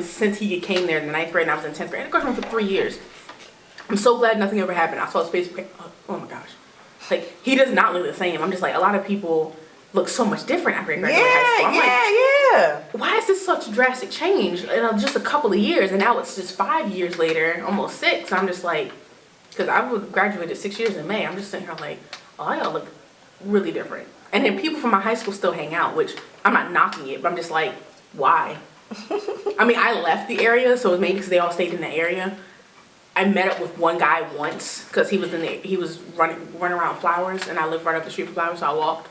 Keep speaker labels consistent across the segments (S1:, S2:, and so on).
S1: since he came there in the 9th grade and I was in 10th grade. I coached him for 3 years. I'm so glad nothing ever happened. I saw his face. Oh my gosh. Like, he does not look the same. I'm just like, a lot of people look so much different after graduating high school. I'm like, why is this such a drastic change in just a couple of years? And now it's just 5 years later, almost 6. I'm just like, because I graduated 6 years in May. I'm just sitting here like, oh, y'all look really different. And then people from my high school still hang out, which I'm not knocking it, but I'm just like, why? I mean, I left the area, so it was maybe because they all stayed in the area. I met up with one guy once because he was running around Flowers, and I lived right up the street from Flowers, so I walked.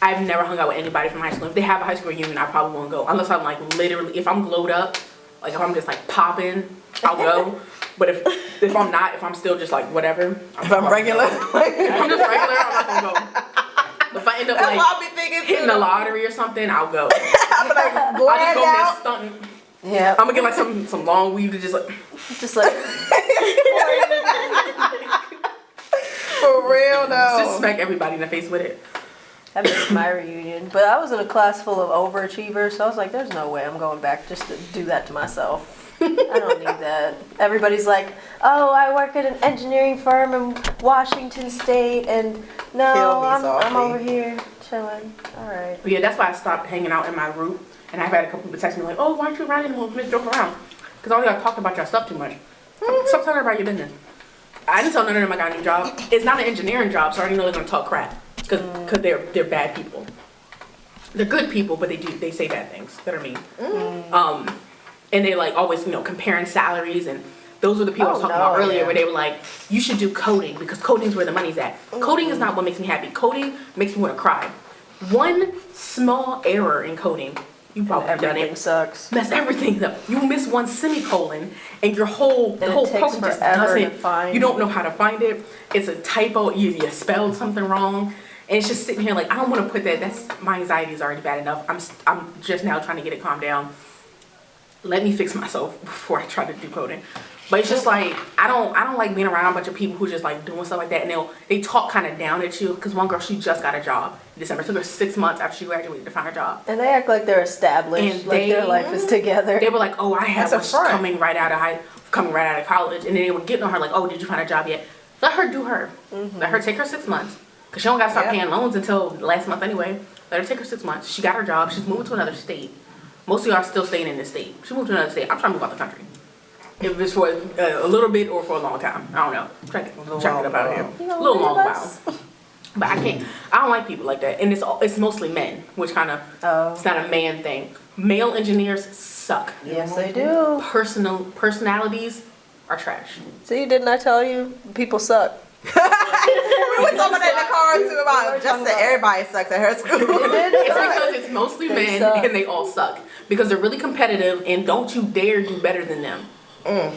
S1: I've never hung out with anybody from high school. If they have a high school reunion, I probably won't go unless I'm like literally, if I'm glowed up, like if I'm just like popping, I'll go. But if I'm not, if I'm still just like whatever,
S2: if I'm regular,
S1: if I'm just regular, I'm not gonna go. If I end up like hitting the lottery or something, I'll go.
S2: I'm like,
S1: I'll just go there stunting.
S2: Yeah.
S1: I'm gonna get like some long weave to just like
S2: for real though.
S1: Just smack everybody in the face with it.
S3: I missed my reunion, but I was in a class full of overachievers, so I was like, "There's no way I'm going back just to do that to myself. I don't need that." Everybody's like, "Oh, I work at an engineering firm in Washington State, and no, I'm over here chilling." All right.
S1: But yeah, that's why I stopped hanging out in my group. And I've had a couple people text me like, "Oh, why aren't you riding with me, joke around?" Because all y'all talk about your stuff too much. Stop talking about your business. I didn't tell none of them I got a new job. It's not an engineering job, so I already know they're gonna talk crap. Because they're bad people. They're good people, but they say bad things that are mean. And they like always comparing salaries, and those were the people I was talking about earlier where they were like, you should do coding because coding's where the money's at. Coding is not what makes me happy. Coding makes me want to cry. One small error in coding, you probably done it.
S3: Sucks.
S1: Mess everything up. You miss one semicolon, and the whole program just doesn't. You don't know how to find it. It's a typo. You spelled something wrong, and it's just sitting here like I don't want to put that. That's my anxiety is already bad enough. I'm just now trying to get it calmed down. Let me fix myself before I try to do coding. But it's just like I don't like being around a bunch of people who just like doing stuff like that, and they talk kind of down at you. Because one girl, she just got a job in December. It took her 6 months after she graduated to find a job.
S3: And they act like they're established, and like their life is together.
S1: They were like, "Oh, I have one coming right out of college," and then they were getting on her like, "Oh, did you find a job yet?" Let her do her. Let her take her 6 months, because she don't got to start paying loans until last month anyway. Let her take her 6 months. She got her job. She's moving to another state. Most of y'all are still staying in this state. She moved to another state. I'm trying to move out the country. If it's for a little bit or for a long time, I don't know. Try to get up out of here. A little long while. But I can't. I don't like people like that, and it's mostly men, which kind of it's not a man thing. Male engineers suck.
S3: Yes, they do.
S1: Personalities are trash.
S3: See, didn't I tell you? People suck.
S2: We were talking about that in the car too about just that everybody sucks at her school.
S1: It's because it's mostly men and they all suck because they're really competitive and don't you dare do better than them.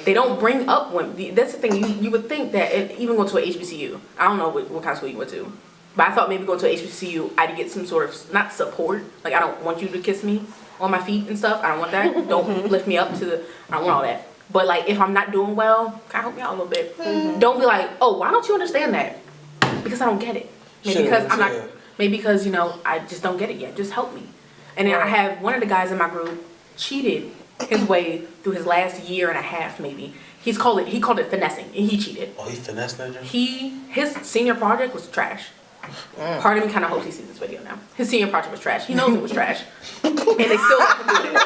S1: They don't bring up women. That's the thing. You would think that even going to an HBCU, I don't know what kind of school you went to, but I thought maybe going to an HBCU I'd get some sort of not support. Like I don't want you to kiss me on my feet and stuff. I don't want that. Don't lift me up I don't want all that. But like if I'm not doing well, kind of help me out a little bit. Don't be like, "Oh, why don't you understand that?" Because I don't get it. Maybe because I'm not. Maybe because I just don't get it yet. Just help me. And then I have one of the guys in my group cheated his way through his last year and a half maybe. He called it finessing, and he cheated.
S4: Oh, he finessed that?
S1: His senior project was trash. Part of me kind of hopes he sees this video now. His senior project was trash. He knows it was trash, and they still let him do it.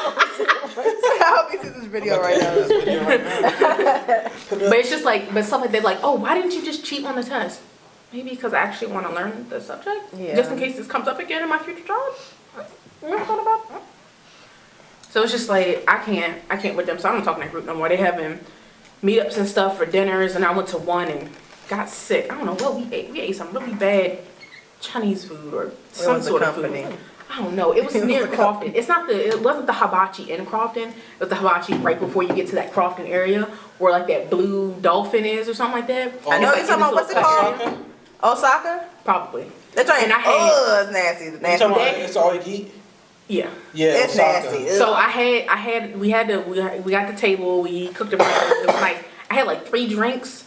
S2: I hope he sees this video right now.
S1: But it's just like, but stuff like that, like, "Oh, why didn't you just cheat on the test?" Maybe because I actually want to learn the subject, just in case this comes up again in my future job. You never thought about that? So it's just like I can't with them. So I don't talk in that group no more. They having meetups and stuff for dinners, and I went to one and got sick. I don't know what we ate. We ate some really bad Chinese food or some sort of food. I don't know. It was near Crofton. It wasn't the hibachi in Crofton. It was the hibachi right before you get to that Crofton area where like that blue dolphin is or something like that.
S2: I know you're talking about what's it called? Osaka?
S1: Probably.
S2: That's right.
S1: And I had
S2: it's nasty.
S4: It's all you eat?
S1: Yeah.
S4: Yeah,
S2: it's nasty.
S1: So we got the table, we cooked the breakfast, it was nice. I had like 3 drinks,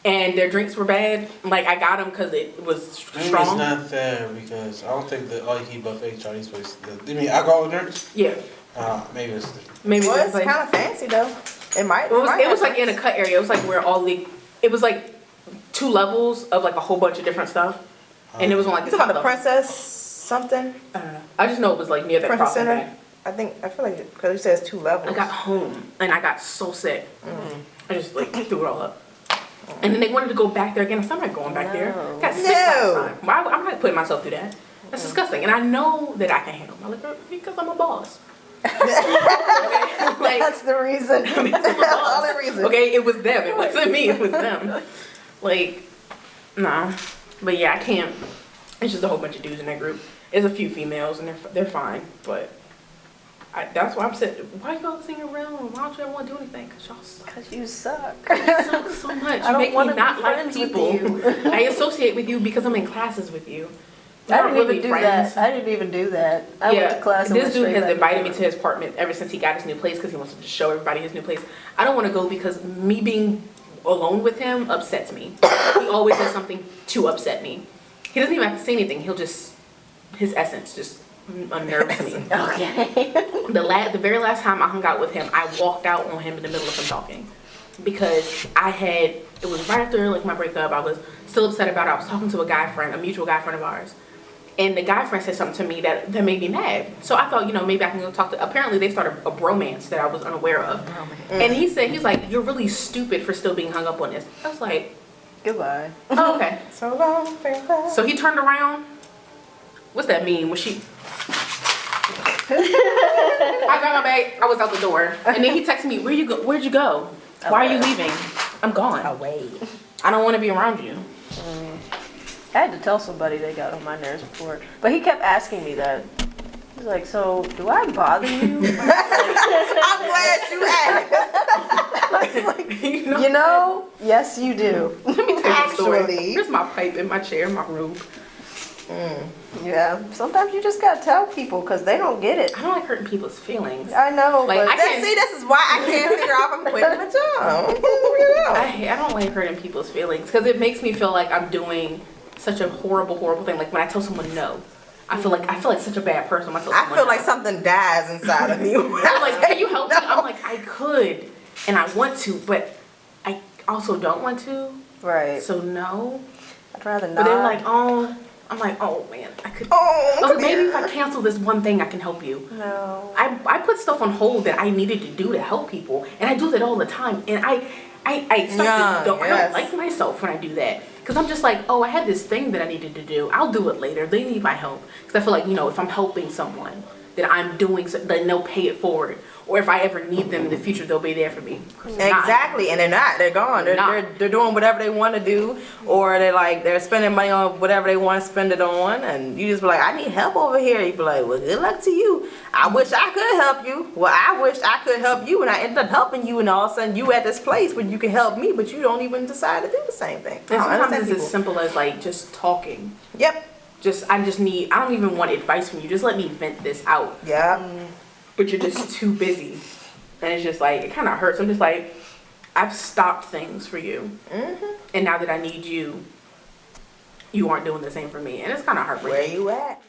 S1: and their drinks were bad. Like I got them because it was strong.
S4: It's not fair because I don't think the all you eat buffet Chinese place. You mean alcoholic drinks?
S1: Yeah.
S4: Maybe it's the
S1: Maybe
S2: Well,
S1: it's
S2: it's
S1: like,
S2: kind of fancy though. It might.
S1: it was like in a cut area. It was like where all the, it was like 2 levels of like a whole bunch of different stuff, and it was on like
S2: You
S1: the
S2: talking
S1: top
S2: about the
S1: level.
S2: Princess something?
S1: I don't know. I just know it was like near that
S2: Princess
S1: crossing
S2: Center?
S1: thing.
S2: I feel like because you said it's 2 levels.
S1: I got home and I got so sick. I just like threw it all up. And then they wanted to go back there again. I said, I'm not going back there. I got sick last time. Why, I'm not putting myself through that. That's disgusting. And I know that I can handle my liquor because I'm a boss. Like,
S3: That's the reason.
S1: I mean, I'm a boss.
S2: Only reason.
S1: Okay, it was them. It wasn't me. It was them. Like, no. But yeah, I can't. It's just a whole bunch of dudes in that group. There's a few females and they're fine. But that's why I'm saying, why y'all sing around? Why don't y'all want to do anything? Because y'all suck.
S3: Because you suck.
S1: You suck so much.
S3: I
S1: You
S3: don't
S1: make me
S3: wanna be
S1: not like
S3: friends with
S1: people.
S3: you.
S1: I associate with you because I'm in classes with you. We're
S3: I
S1: not
S3: didn't
S1: really
S3: even do
S1: friends.
S3: that. I didn't even do that. I went to class and
S1: this
S3: went
S1: dude
S3: straight
S1: has
S3: back
S1: invited
S3: to
S1: me to his apartment ever since he got his new place because he wants to show everybody his new place. I don't want to go because me being alone with him upsets me. He always does something to upset me. He doesn't even have to say anything. He'll just, his essence just unnerves me.
S3: Okay.
S1: The very last time I hung out with him, I walked out on him in the middle of him talking because it was right after like my breakup. I was still upset about it. I was talking to a mutual guy friend of ours. And the guy friend said something to me that made me mad. So I thought, maybe I can go talk to, apparently they started a bromance that I was unaware of. And he's like, you're really stupid for still being hung up on this. I was like,
S3: Goodbye.
S1: oh, okay.
S2: So long, farewell.
S1: So he turned around. What's that mean? When she, I got my bag, I was out the door. And then he texted me, where'd you go? Why are you leaving? I'm gone.
S2: Away.
S1: I don't want to be around you.
S3: I had to tell somebody they got on my nerves before. But he kept asking me that. He's like, so do I bother you?
S2: I'm glad you asked.
S3: You know, yes you do.
S1: Let me tell you a story.
S2: Actually.
S1: Here's my pipe in my chair in my room.
S3: Yeah, sometimes you just gotta tell people because they don't get it.
S1: I don't like hurting people's feelings.
S3: I know,
S1: Like,
S3: but
S1: I can't-
S2: See, this is why I can't figure out if I'm quitting my job.
S1: I don't like hurting people's feelings because it makes me feel like I'm doing such a horrible thing. Like when I tell someone no, I feel like such a bad person when I tell
S2: I
S1: someone
S2: feel
S1: no.
S2: like something dies inside of me.
S1: They're like, can you help me? I'm like, I could, and I want to, but I also don't want to.
S3: right.
S1: So no.
S3: I'd rather not.
S1: But they're like, oh, I'm like, oh man, I could.
S2: Oh,
S1: Okay, maybe if I cancel this one thing, I can help you.
S3: no.
S1: I put stuff on hold that I needed to do to help people, and I do that all the time. And I
S2: Yeah,
S1: don't
S2: yes.
S1: like myself when I do that because I'm just like, oh, I had this thing that I needed to do. I'll do it later. They need my help because I feel like if I'm helping someone, that I'm doing, then they'll pay it forward. Or if I ever need them in the future, they'll be there for me. Of course they're not.
S2: Exactly, and they're not. They're gone. They're doing whatever they want to do, or they're spending money on whatever they want to spend it on, and you just be like, I need help over here. You be like, well, good luck to you. I wish I could help you. Well, I wish I could help you, and I ended up helping you, and all of a sudden you at this place where you can help me, but you don't even decide to do the same thing.
S1: And
S2: I don't
S1: sometimes
S2: understand
S1: it's
S2: people.
S1: as simple as like just talking.
S2: Yep.
S1: I don't even want advice from you. Just let me vent this out.
S2: Yeah.
S1: But you're just too busy. And it's just like, it kind of hurts. I'm just like, I've stopped things for you. And now that I need you, you aren't doing the same for me. And it's kind of heartbreaking.
S2: Where you at?